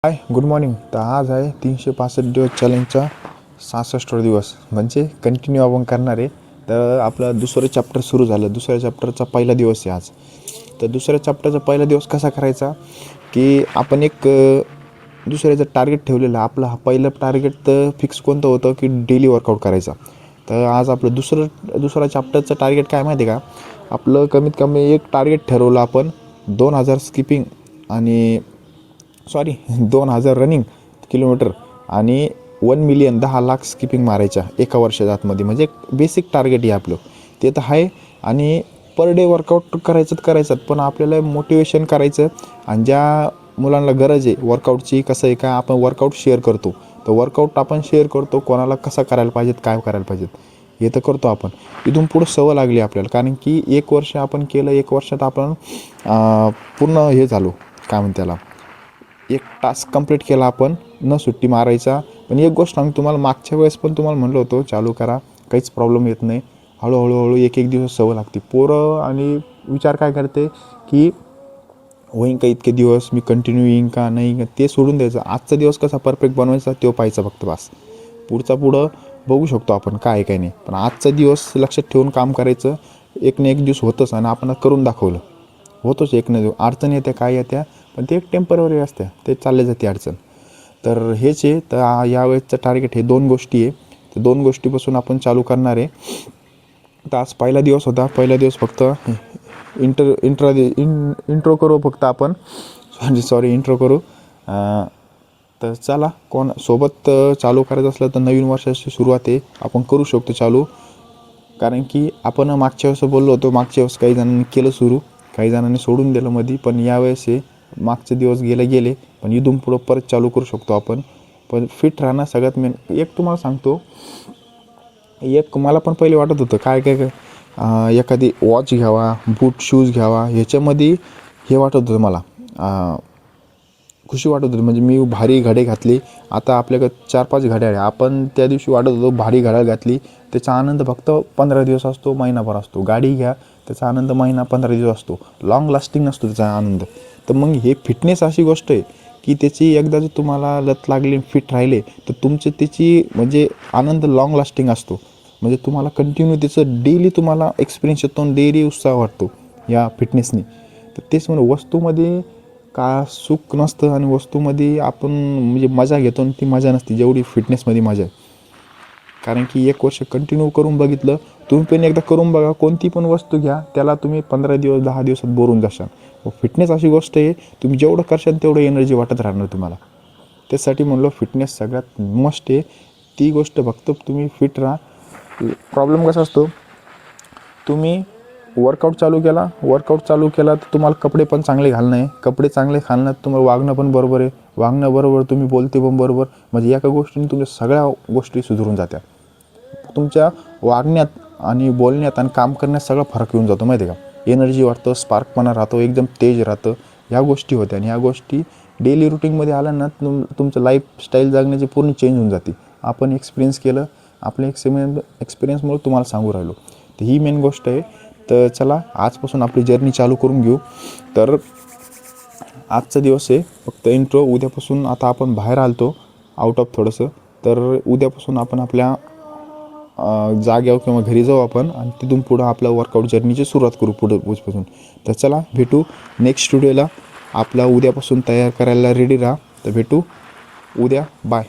Hi good morning. तर आज आहे 365 दिवस चॅलेंजचा 66वा दिवस, म्हणजे कंटिन्यू आपण करणार आहे. तर आपलं दुसरं चॅप्टर सुरू झालं. दुसऱ्या चॅप्टरचा पहिला दिवस आहे आज. तर दुसऱ्या चॅप्टरचा पहिला दिवस कसा करायचा की आपण एक दुसऱ्याचं टार्गेट ठेवलेलं. आपलं हा पहिलं टार्गेट तर फिक्स कोणतं होतं की डेली वर्कआउट करायचा. तर आज आपलं दुसरा चॅप्टरचं टार्गेट काय माहिती आहे का? आपलं कमीत कमी एक टार्गेट ठरवलं आपण 2000 स्किपिंग आणि 2000 रनिंग किलोमीटर आणि 1 मिलियन 10 लाख स्किपिंग मारायच्या एका वर्षाच्या आतमध्ये. म्हणजे बेसिक टार्गेट आहे आपलं, ते तर आहे. आणि पर डे वर्कआउट करायचं पण आपल्याला मोटिवेशन करायचं. आणि ज्या मुलांना गरज आहे वर्कआउटची, कसं आहे का आपण वर्कआउट शेअर करतो. तर वर्कआउट आपण शेअर करतो, कोणाला कसं करायला पाहिजेत, काय करायला पाहिजेत हे तर करतो आपण. इथून पुढं सवय लागली आपल्याला, कारण की 1 वर्ष आपण केलं. 1 वर्षात आपण पूर्ण हे झालो, काय म्हणते त्याला, एक टास्क कंप्लीट केला आपण, न सुट्टी मारायचा. पण एक गोष्ट सांगतो तुम्हाला, मागच्या वेळेस पण तुम्हाला म्हणलं होतं चालू करा, काहीच प्रॉब्लेम येत नाही. हळूहळू एक दिवस सवय लागते. पोरं आणि विचार काय करते की होईन का इतके दिवस, मी कंटिन्यू येईन का नाही, ते सोडून द्यायचं. आजचा दिवस कसा परफेक्ट बनवायचा तो पाहायचा फक्त, बस. पुढं बघू शकतो आपण काय काय नाही, पण आजचा दिवस लक्षात ठेवून काम करायचं. एक ना एक दिवस होतंच, आणि आपण करून दाखवलं होतोच. एक ना दिवस अडचण येत्या, काय येत्या, पण ते एक टेम्पररी असते, ते चालले जाते अडचण. तर हेच आहे. तर यावेळेसचं टार्गेट हे 2 गोष्टी आहे. तर 2 गोष्टीपासून आपण चालू करणार आहे. तर आज पहिला दिवस होता. पहिला दिवस फक्त इंट्रो करू फक्त आपण, इंट्रो करू. तर चला, कोण सोबत चालू करायचं असलं तर नवीन वर्षाची सुरुवात आहे, आपण करू शकतो चालू. कारण की आपण मागच्या वेळेस बोललो होतो, मागच्या वेळेस काही जणांनी केलं सुरू, काही जणांनी सोडून दिलं मध्ये. पण यावेळेस हे मागचे दिवस गेले, पण इथून पुढं परत चालू करू शकतो आपण. पण फिट राहणं सगळ्यात मेन. एक तुम्हाला सांगतो, एक मला पण पहिले वाटत होतं काय एखादी वॉच घ्यावा, बूट शूज घ्यावा, ह्याच्यामध्ये हे वाटत होतं मला, खुशी वाटत होती. म्हणजे मी भारी घडी घातली. आता आपल्याकडे 4-5 घड्याळ आहे. आपण त्या दिवशी वाटत होतो भारी घड्याळ घातली, त्याचा आनंद फक्त 15 दिवस असतो, महिनाभर असतो. गाडी घ्या, त्याचा आनंद महिना 15 दिवस असतो, लॉंग लास्टिंग नसतो त्याचा आनंद. तर मग हे फिटनेस अशी गोष्ट आहे की त्याची एकदा जर तुम्हाला लत लागली, फिट राहिले, तर तुमचे त्याची म्हणजे आनंद लॉंग लास्टिंग असतो. म्हणजे तुम्हाला कंटिन्यू त्याचं डेली तुम्हाला एक्सपिरियन्स येतो, डेली उत्साह वाटतो या फिटनेसनी. तर तेच म्हणून वस्तूमध्ये का सुख नसतं, आणि वस्तूमध्ये आपण म्हणजे मजा घेतो, आणि ती मजा नसते जेवढी फिटनेसमध्ये मजा आहे. कारण की 1 वर्ष कंटिन्यू करून बघितलं, तुम्ही पण एकदा करून बघा. कोणती पण वस्तू घ्या, त्याला तुम्ही 15 दिवस 10 दिवसात बोरून जाशाल. फिटनेस अशी गोष्ट आहे, तुम्ही जेवढं करशाल तेवढं एनर्जी वाटत राहणार तुम्हाला. त्यासाठी म्हणलं फिटनेस सगळ्यात मस्ट आहे. ती गोष्ट फक्त तुम्ही फिट राहा. प्रॉब्लेम कसा असतो, तुम्ही वर्कआउट चालू केला तर तुम्हाला कपडे पण चांगले घालणं आहे. कपडे चांगले घालणं, तुम्हाला वागणं पण बरोबर आहे. वागणं बरोबर, तुम्ही बोलते पण बरोबर. म्हणजे एका गोष्टीने तुमच्या सगळ्या गोष्टी सुधारून जात्या. तुमच्या वागण्यात आणि बोलण्यात आणि काम करण्यात सगळा फरक येऊन जातो, माहिती आहे का. एनर्जी वाटतं, स्पार्कपणा राहतो, एकदम तेज राहतं. ह्या गोष्टी होत्या, आणि ह्या गोष्टी डेली रुटीनमध्ये आल्या ना, तुमचं लाईफस्टाईल जगण्याची पूर्ण चेंज होऊन जाते. आपण एक्सपिरियन्स केलं, आपल्या एक्सपिरियन्समुळे तुम्हाला सांगू राहिलो. तर ही मेन गोष्ट आहे. तर चला, आजपासून आपली जर्नी चालू करून घेऊ. तर आजचा दिवस आहे फक्त इंट्रो. उद्यापासून आता आपण बाहेर आलतो आउट ऑफ थोडंसं, तर उद्यापासून आपण आपल्या जाग्यावर किंवा घरी जाऊ आपण, आणि तिथून पुढं आपल्या वर्कआउट जर्नीची सुरुवात करू पुढपासून. तर चला, भेटू नेक्स्ट व्हिडिओला. आपला उद्यापासून तयार करायला रेडी राहा. तर भेटू उद्या. बाय.